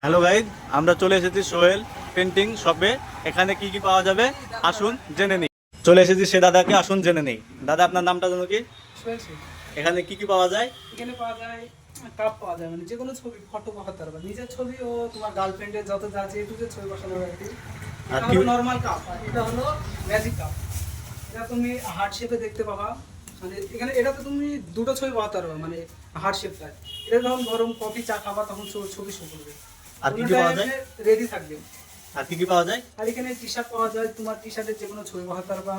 Hello guys, আমরা চলে এসেছি সোহেল পেন্টিং শপে। এখানে কি কি পাওয়া যাবে আসুন জেনে নিই। চলে এসেছি সে দাদাকে, আসুন জেনে নিই। দাদা, আপনার নামটা জানো কি? সোহেল সিং। এখানে কি কি পাওয়া যায়? এখানে পাওয়া যায় কাপ, পাওয়া যায় মানে যে কোনো ছবি ফটো বসাতে পারবে, নিজের ছবি ও তোমার গার্লফ্রেন্ডের যত যা আছে একটু যে ছবি বসানো হবে আর কি। আর এটা কি? হলো নর্মাল কাপ, আর এটা হলো ম্যাজিক কাপ। এটা তুমি হার্ট শেপে দেখতে পাবা, মানে এখানে এটাতে তুমি দুটো ছবি বসাতে পারবে, মানে হার্ট শেপটা। এটা যখন গরম কফি চা খাবা তখন ছবি শো করবে। আর কি কি পাওয়া যায়? রেডি থাকবে। আর কি কি পাওয়া যায়? আর এখানে টি শার্ট পাওয়া যায়, তোমার টি শার্টের যে কোনো ছবি বসাতে পারবা,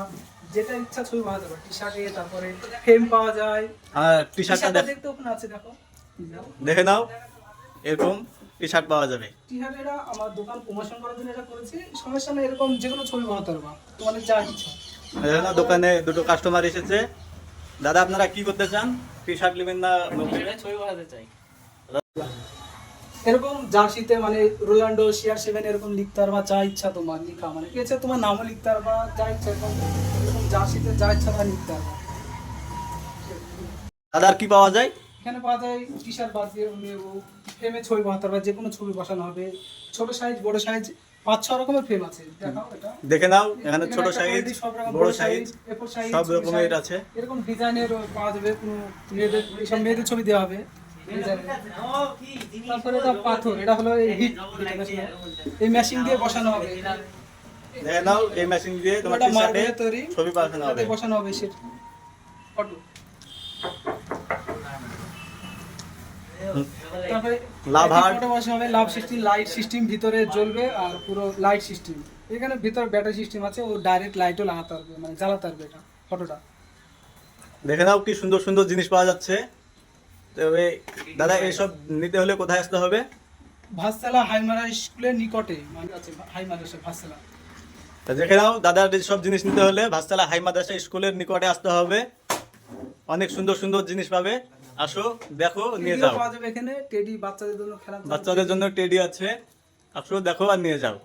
যেটা ইচ্ছা ছবি বসাতে পারবা টি শার্টে। তারপরে ফ্রেম পাওয়া যায়। আর টি শার্টটা দেখতে ওখানে আছে, দেখো দেখে নাও। এরকম টি শার্ট পাওয়া যাবে। টি শার্ট এটা আমার দোকান প্রমোশন করার জন্য এটা করেছি। সমস্যা নেই, এরকম যে কোনো ছবি বানাতে পারবা তোমাদের যা ইচ্ছা। দেখে নাও, দোকানে দুটো কাস্টমার এসেছে। দাদা, আপনারা কি করতে চান? টি শার্ট নেবেন না ছবি বানাতে চাই। এরকম জার্সিতে মানে রোনাল্ডো CR7 এরকম লিখতে পারবা, যা ইচ্ছা তোমার লিখা, মানে এছাড়া তোমার নামও লিখতে পারবা, যা ইচ্ছা এরকম জার্সিতে যা ইচ্ছা তা লিখতে পারবা। দাদা, আর কি পাওয়া যায়? এখানে পাওয়া যায় টি শার্ট বাদ দিয়ে ফ্রেমে ছবি বানাতে পারবা, যে কোনো ছবি বসানো হবে। ছোট সাইজ, বড় সাইজ, 5-6 রকমের ফ্রেম আছে। দেখাও এটা, দেখে নাও। এখানে ছোট একটা সাইজ, quality সব রকম, বড় সাইজ, A4 সাইজ, সব ছোট রকমের সাইজ, আছে। এরকম ডিজাইনের পাওয়া যাবে। কোনো মেয়েদের, সব মেয়েদের ছবি দেওয়া হবে ডিজাইনের। তারপরে এটা পাথর, এটা হলো এই হিট এই মেশিন দিয়ে বসানো হবে। দেখে নাও, এই মেশিন দিয়ে তোমার এটা টি শার্টে মার্বেলের তৈরি, ছবি পাঠানো হবে। এটাতে বসানো হবে সেটা ফটো। তারপরে লাভ হার্ট। ফটো বসানো হবে, লাভ সিস্টেম, লাইট সিস্টেম ভিতরে জ্বলবে, আর পুরো লাইট সিস্টেম। এখানে ভিতরে ব্যাটারি সিস্টেম আছে, ও ডাইরেক্ট লাইটও লাগাতে পারবে, মানে জ্বালাতে পারবে এটা ফটোটা। দেখে নাও কি সুন্দর সুন্দর জিনিস পাওয়া যাচ্ছে। তবে দাদা, এইসব নিতে হলে কোথায় আসতে হবে? ভাতসালা হাইমারা স্কুলের নিকটে, মানে আছে হাইমারা ভাতসালা। তা দেখে নাও, দাদার সব জিনিস নিতে হলে ভাতশালা হাই মাদ্রাসা স্কুলের নিকটে আসতে হবে। অনেক সুন্দর সুন্দর জিনিস পাবে। আসো, দেখো, নিয়ে টেডিও যাও। পাওয়া যাবে এখানে, টেডি বাচ্চাদের জন্য খেলা, বাচ্চাদের জন্য টেডি আছে। আসো, দেখো আর নিয়ে যাও।